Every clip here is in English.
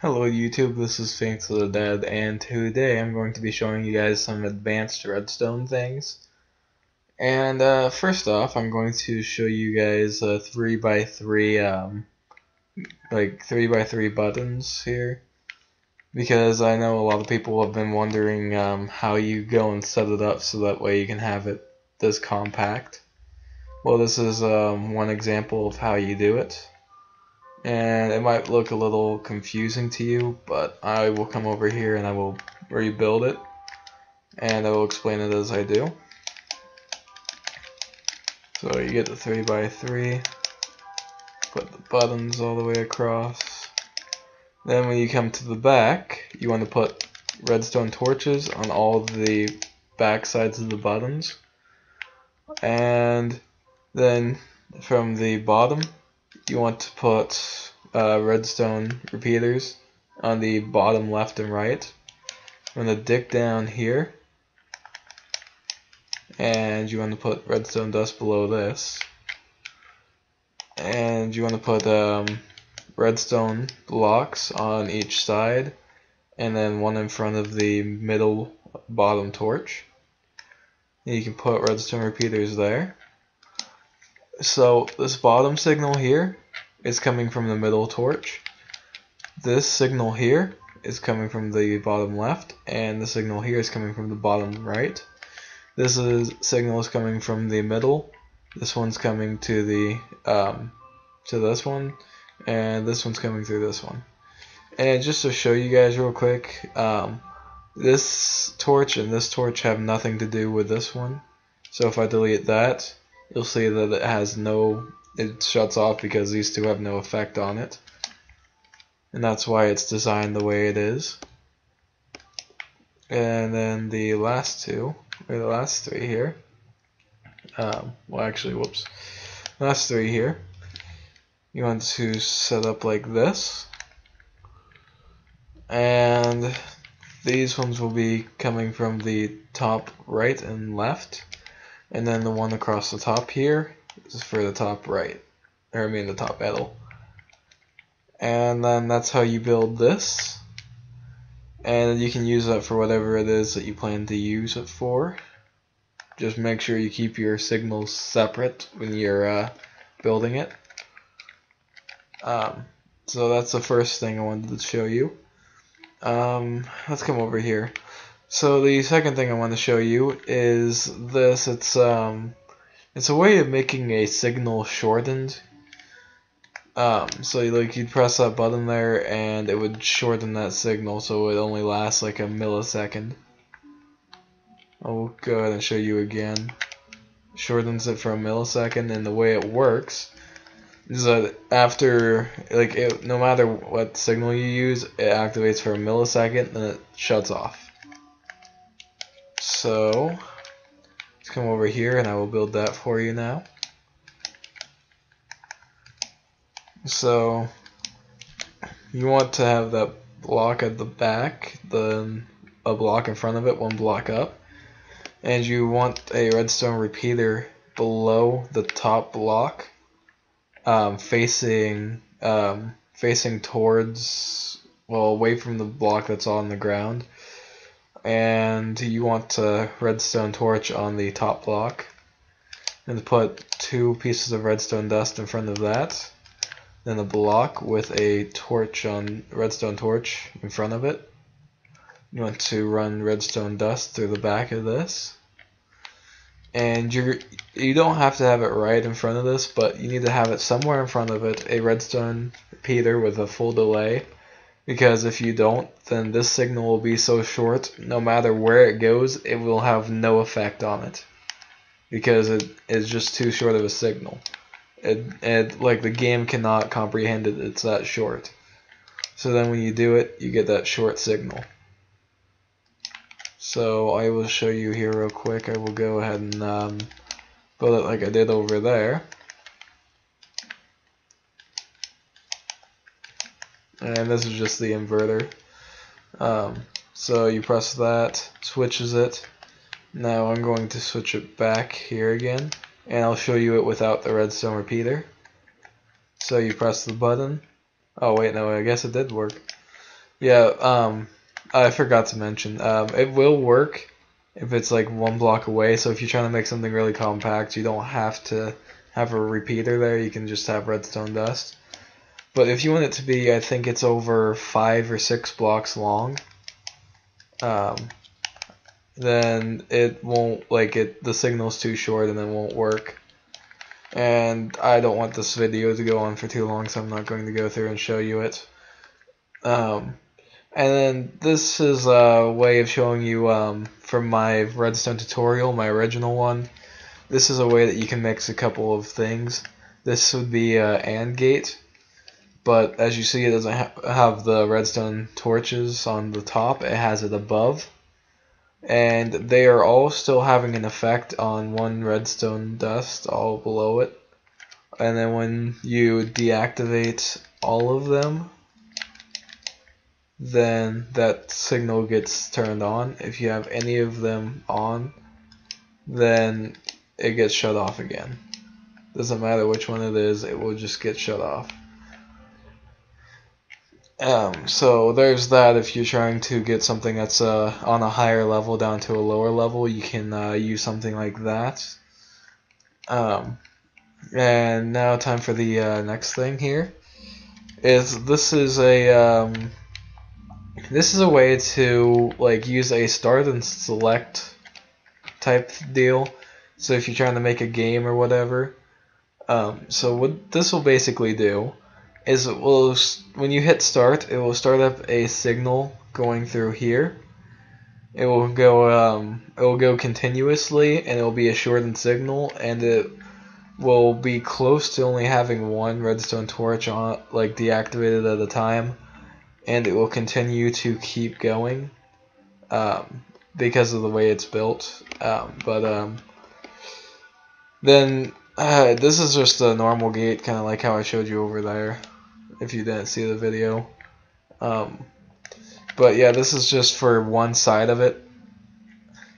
Hello YouTube, this is phenixofthedead, and today I'm going to be showing you guys some advanced redstone things. And first off, I'm going to show you guys 3x3 3x3 buttons here, because I know a lot of people have been wondering how you go and set it up so that way you can have it this compact. Well, this is one example of how you do it. And it might look a little confusing to you, but I will come over here and I will rebuild it, and I will explain it as I do. So you get the 3x3, put the buttons all the way across. Then when you come to the back, you want to put redstone torches on all the back sides of the buttons. And then from the bottom, you want to put redstone repeaters on the bottom left and right. I'm going to dig down here, and you want to put redstone dust below this, and you want to put redstone blocks on each side, and then one in front of the middle bottom torch. And you can put redstone repeaters there. So this bottom signal here is coming from the middle torch. This signal here is coming from the bottom left, and the signal here is coming from the bottom right. This signal is coming from the middle. This one's coming to the to this one, and this one's coming through this one. And just to show you guys real quick, this torch and this torch have nothing to do with this one. So if I delete that, you'll see that it shuts off because these two have no effect on it. And that's why it's designed the way it is. And then the last two, or the last three here, last three here, you want to set up like this. And these ones will be coming from the top right and left. And then the one across the top here is for the top right, or I mean the top middle. And then that's how you build this. And you can use that for whatever it is that you plan to use it for. Just make sure you keep your signals separate when you're building it. So that's the first thing I wanted to show you. Let's come over here. So the second thing I want to show you is this. It's a way of making a signal shortened. So you'd press that button there and it would shorten that signal so it only lasts like a millisecond. I'll go ahead and show you again. Shortens it for a millisecond, and the way it works is that after, no matter what signal you use, it activates for a millisecond and it shuts off. So let's come over here and I will build that for you now. So you want to have that block at the back, then a block in front of it, one block up, and you want a redstone repeater below the top block, facing towards, away from the block that's on the ground. And you want a redstone torch on the top block, and put 2 pieces of redstone dust in front of that. Then a block with a torch on redstone torch in front of it. You want to run redstone dust through the back of this. And you don't have to have it right in front of this, but you need to have it somewhere in front of it, a redstone repeater with a full delay. Because if you don't, then this signal will be so short, no matter where it goes, it will have no effect on it. Because it is just too short of a signal. The game cannot comprehend it, it's that short. So then when you do it, you get that short signal. So I will show you here real quick. I will go ahead and build it like I did over there. And this is just the inverter. So you press that, switches it. Now I'm going to switch it back here again, and I'll show you it without the redstone repeater. So you press the button. Oh wait, no, I guess it did work. Yeah, I forgot to mention, it will work if it's like one block away. So if you're trying to make something really compact, you don't have to have a repeater there. You can just have redstone dust. But if you want it to be, I think it's over 5 or 6 blocks long, um, then it won't, like, the signal's too short and it won't work. And I don't want this video to go on for too long, so I'm not going to go through and show you it. And then this is a way of showing you, from my redstone tutorial, my original one, this is a way that you can mix a couple of things. This would be an AND gate, but as you see, it doesn't have the redstone torches on the top, it has it above. And they are all still having an effect on one redstone dust all below it. And then when you deactivate all of them, then that signal gets turned on. If you have any of them on, then it gets shut off again. Doesn't matter which one it is, it will just get shut off. So there's that. If you're trying to get something that's on a higher level down to a lower level, you can use something like that. And now time for the next thing here. This is a way to like use a start and select type deal. So if you're trying to make a game or whatever, so what this will basically do is it will, when you hit start, it will start up a signal going through here. It will go continuously, and it will be a shortened signal, and it will be close to only having one redstone torch on, like, deactivated at a time, and it will continue to keep going because of the way it's built. Then this is just a normal gate, kind of like how I showed you over there, if you didn't see the video. But yeah, this is just for one side of it.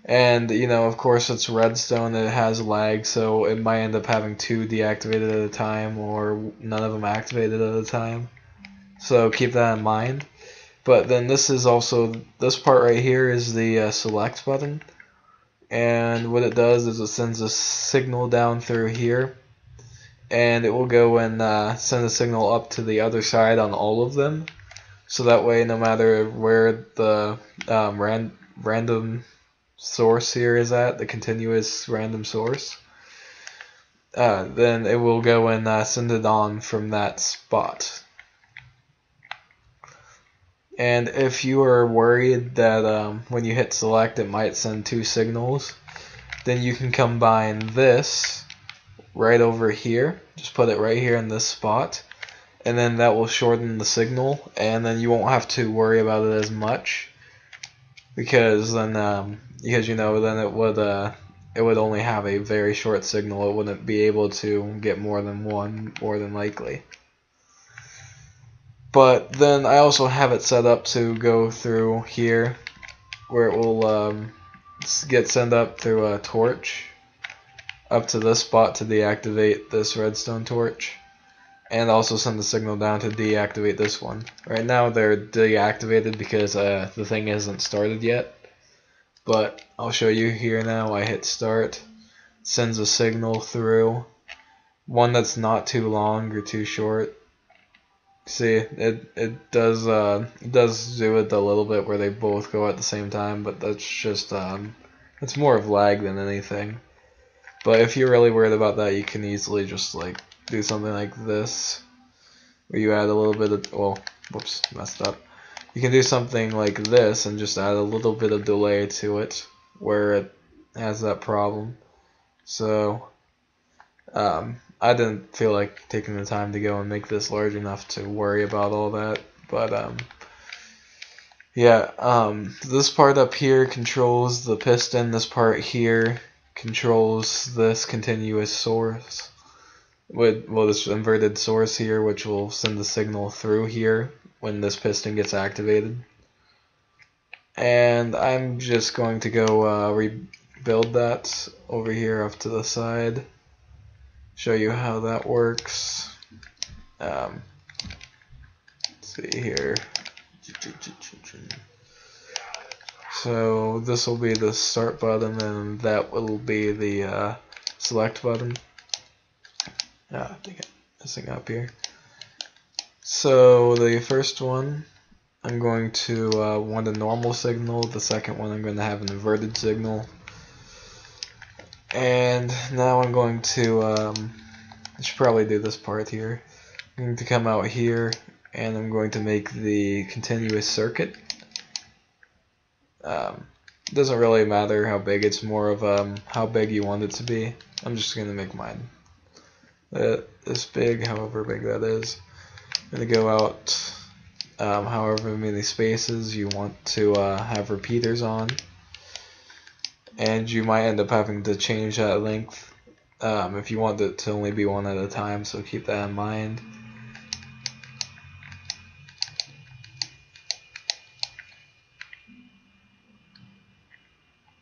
And, you know, of course it's redstone, it has lag, so it might end up having 2 deactivated at a time, or none of them activated at a time. So keep that in mind. But then this is also, this part right here is the select button. And what it does is it sends a signal down through here, and it will go and send a signal up to the other side on all of them. So that way, no matter where the random source here is at, the continuous random source, then it will go and send it on from that spot. And if you are worried that when you hit select it might send 2 signals, then you can combine this right over here, just put it right here in this spot, and then that will shorten the signal, and then you won't have to worry about it as much, because then you know, then it would only have a very short signal. It wouldn't be able to get more than one, more than likely. But then I also have it set up to go through here, where it will get sent up through a torch up to this spot to deactivate this redstone torch, and also send the signal down to deactivate this one. Right now they're deactivated because the thing isn't started yet, but I'll show you here now. I hit start, sends a signal through, one that's not too long or too short. See, it does do it a little bit where they both go at the same time, but that's just it's more of lag than anything. But if you're really worried about that, you can easily just like do something like this, where you add a little bit of, well, whoops, messed up. You can do something like this and just add a little bit of delay to it where it has that problem. So I didn't feel like taking the time to go and make this large enough to worry about all that, but yeah, this part up here controls the piston, this part here controls this continuous source, well, this inverted source here, which will send the signal through here when this piston gets activated. And I'm just going to go rebuild that over here off to the side, show you how that works. Let's see here. So this will be the start button, and that will be the select button. I think I'm messing up here. So the first one, I'm going to want a normal signal. The second one, I'm going to have an inverted signal. And now I'm going to, I should probably do this part here. I'm going to come out here, and I'm going to make the continuous circuit. It doesn't really matter how big, it's more of how big you want it to be. I'm just going to make mine this big, however big that is. I'm going to go out however many spaces you want to have repeaters on. And you might end up having to change that length if you want it to only be one at a time, so keep that in mind.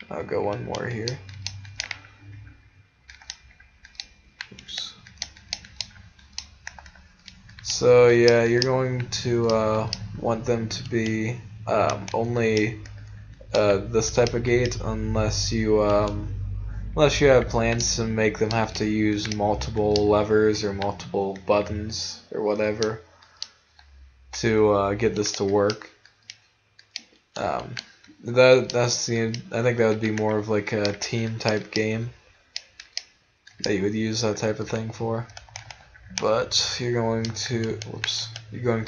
I'll go one more here. Oops. So yeah, you're going to want them to be only this type of gate, unless you have plans to make them have to use multiple levers or multiple buttons or whatever to get this to work. I think that would be more of like a team type game that you would use that type of thing for. But you're going to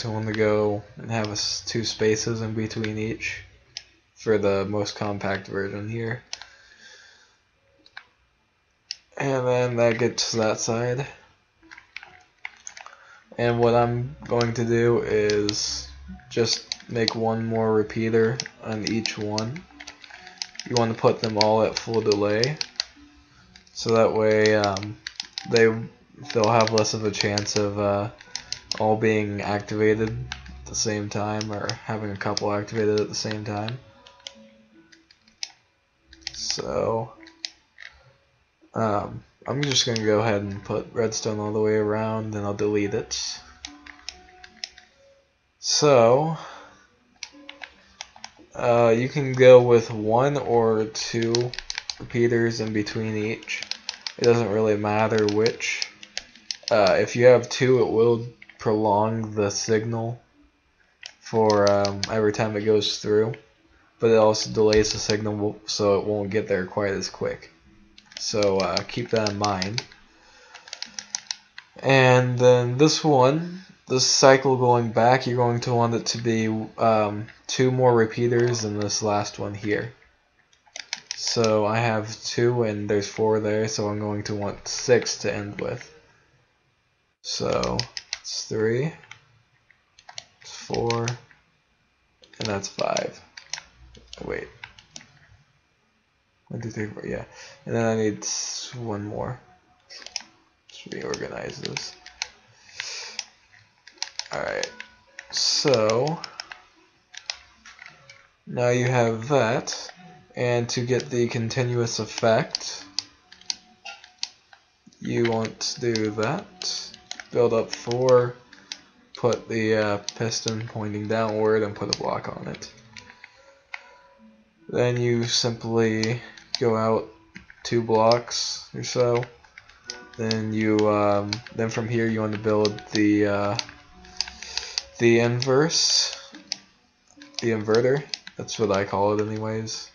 want to go and have two spaces in between each for the most compact version here. And then that gets to that side. And what I'm going to do is just make one more repeater on each one. You want to put them all at full delay, so that way they'll have less of a chance of all being activated at the same time, or having a couple activated at the same time. So I'm just going to go ahead and put redstone all the way around, and I'll delete it. So you can go with one or two repeaters in between each. It doesn't really matter which. If you have two, it will prolong the signal for every time it goes through, but it also delays the signal so it won't get there quite as quick. So keep that in mind. And then this cycle going back, you're going to want it to be two more repeaters than this last one here. So I have 2 and there's 4 there, so I'm going to want 6 to end with. So it's 3, it's 4, and that's 5. Wait. 1, 2, 3, 4, yeah. And then I need one more. Let's reorganize this. Alright, so now you have that, and to get the continuous effect, you want to do that. Build up 4, put the piston pointing downward, and put a block on it. Then you simply go out 2 blocks or so. Then then from here you want to build the inverter. That's what I call it anyways.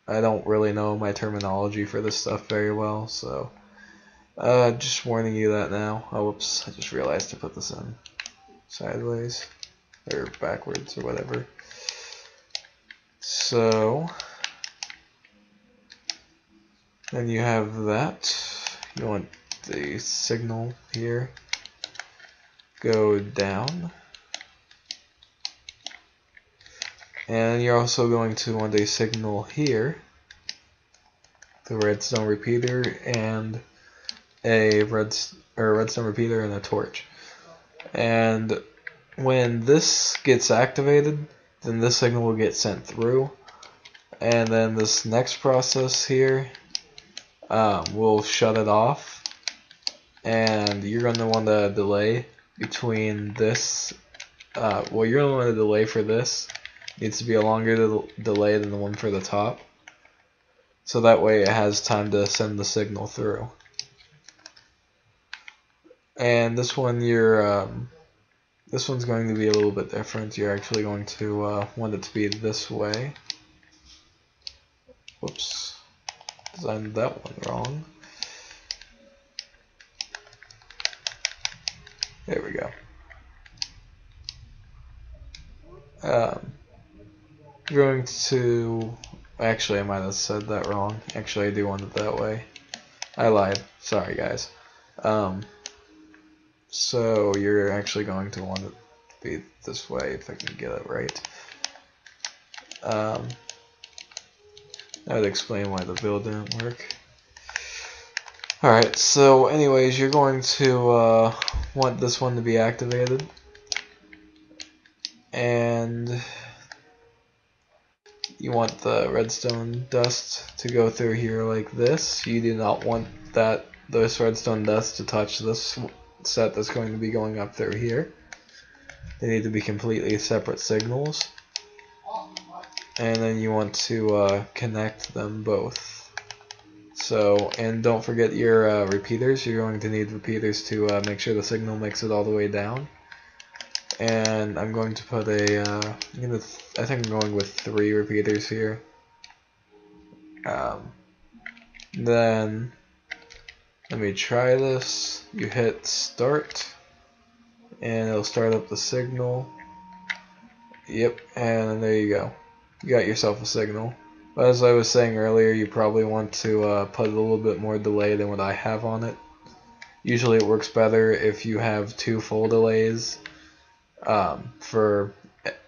I don't really know my terminology for this stuff very well, so just warning you that now. Oh, whoops, I just realized to put this in sideways or backwards or whatever. So then you have that. You want the signal here go down, and you're also going to want a signal here, the redstone repeater, and a redstone repeater and a torch. And when this gets activated, then this signal will get sent through, and then this next process here will shut it off, and you're going to want a delay between this well, you're going to want a delay for this. Needs to be a longer delay than the one for the top. So that way it has time to send the signal through. And this one, this one's going to be a little bit different. You're actually going to want it to be this way. Whoops, designed that one wrong. There we go. You're going to, actually I might have said that wrong. Actually I do want it that way. I lied. Sorry guys. So you're actually going to want it to be this way if I can get it right. That would explain why the build didn't work. Alright, so anyways, you're going to want this one to be activated. And you want the redstone dust to go through here like this. You do not want this redstone dust to touch this set that's going to be going up through here. They need to be completely separate signals. And then you want to connect them both. So, and don't forget your repeaters. You're going to need repeaters to make sure the signal makes it all the way down. And I'm going to put I think I'm going with 3 repeaters here. Then let me try this. You hit start and it'll start up the signal. Yep, and there you go. You got yourself a signal. But as I was saying earlier, you probably want to put a little bit more delay than what I have on it. Usually it works better if you have 2 full delays. For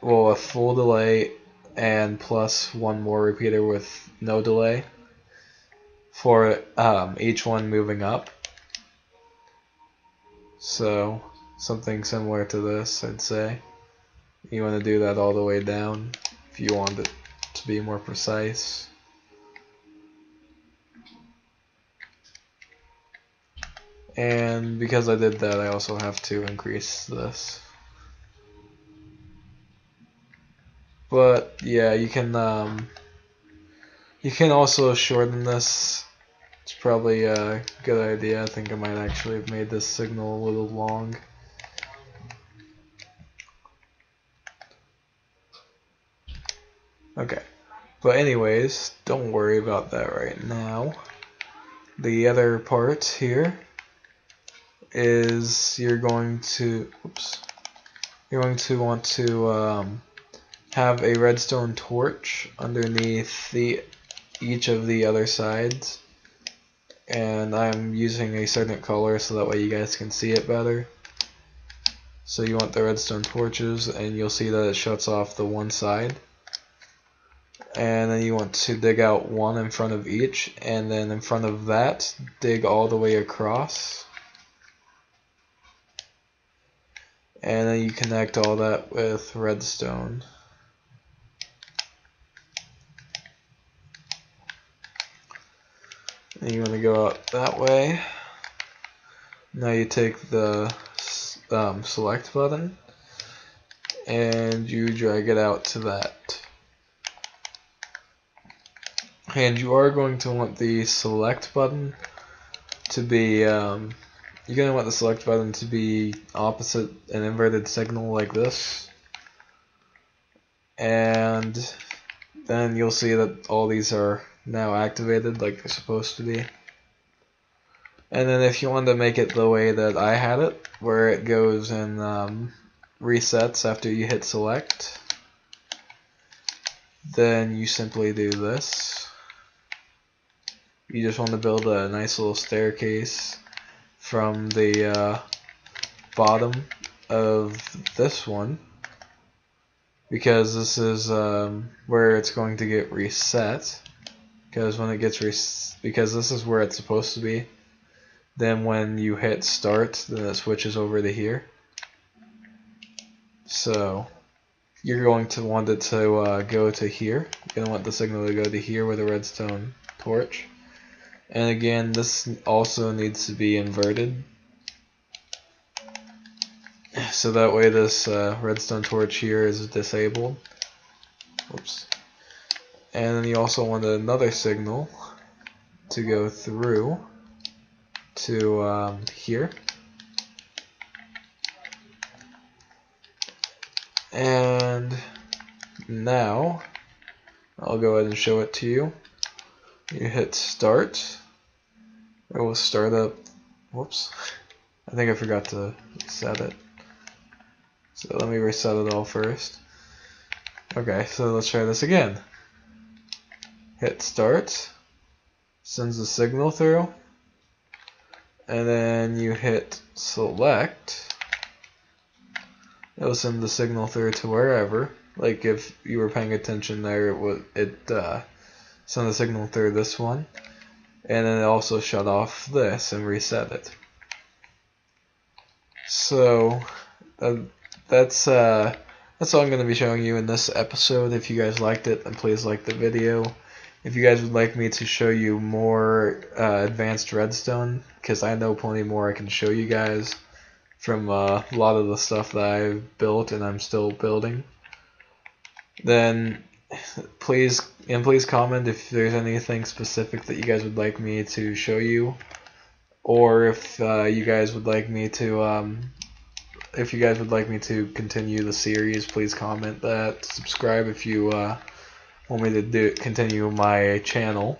a full delay and plus 1 more repeater with no delay for each one moving up. So something similar to this, I'd say. You want to do that all the way down if you want it to be more precise. And because I did that, I also have to increase this. But yeah, you can also shorten this. It's probably a good idea. I think I might actually have made this signal a little long. Okay, but anyways, don't worry about that right now. The other part here is you're going to want to have a redstone torch underneath each of the other sides, and I'm using a certain color so that way you guys can see it better. So you want the redstone torches, and you'll see that it shuts off the one side. And then you want to dig out one in front of each, and then in front of that, dig all the way across. And then you connect all that with redstone. And you want to go out that way. Now you take the select button and you drag it out to that. And you are going to want the select button to be you're going to want the select button to be opposite an inverted signal like this. And then you'll see that all these are now activated like they're supposed to be. And then if you want to make it the way that I had it, where it goes and resets after you hit select, then you simply do this. You just want to build a nice little staircase from the bottom of this one, because this is where it's going to get reset. Because when it gets because this is where it's supposed to be. Then when you hit start, then it switches over to here. So you're going to want it to go to here. You're going to want the signal to go to here with a redstone torch. And again, this also needs to be inverted. So that way this redstone torch here is disabled. Oops. And then you also want another signal to go through to here. And now I'll go ahead and show it to you. You hit start. It will start up. Whoops. I think I forgot to set it. So let me reset it all first. Okay, so let's try this again. Hit start. Sends the signal through. And then you hit select. It'll send the signal through to wherever. Like if you were paying attention there, it send the signal through this one. And then it also shut off this and reset it. So that's all I'm going to be showing you in this episode. If you guys liked it, then please like the video. If you guys would like me to show you more advanced redstone, because I know plenty more I can show you guys from a lot of the stuff that I've built and I'm still building, then please comment if there's anything specific that you guys would like me to show you, or if you guys would like me to continue the series. Please comment that. Subscribe if you want me to continue my channel.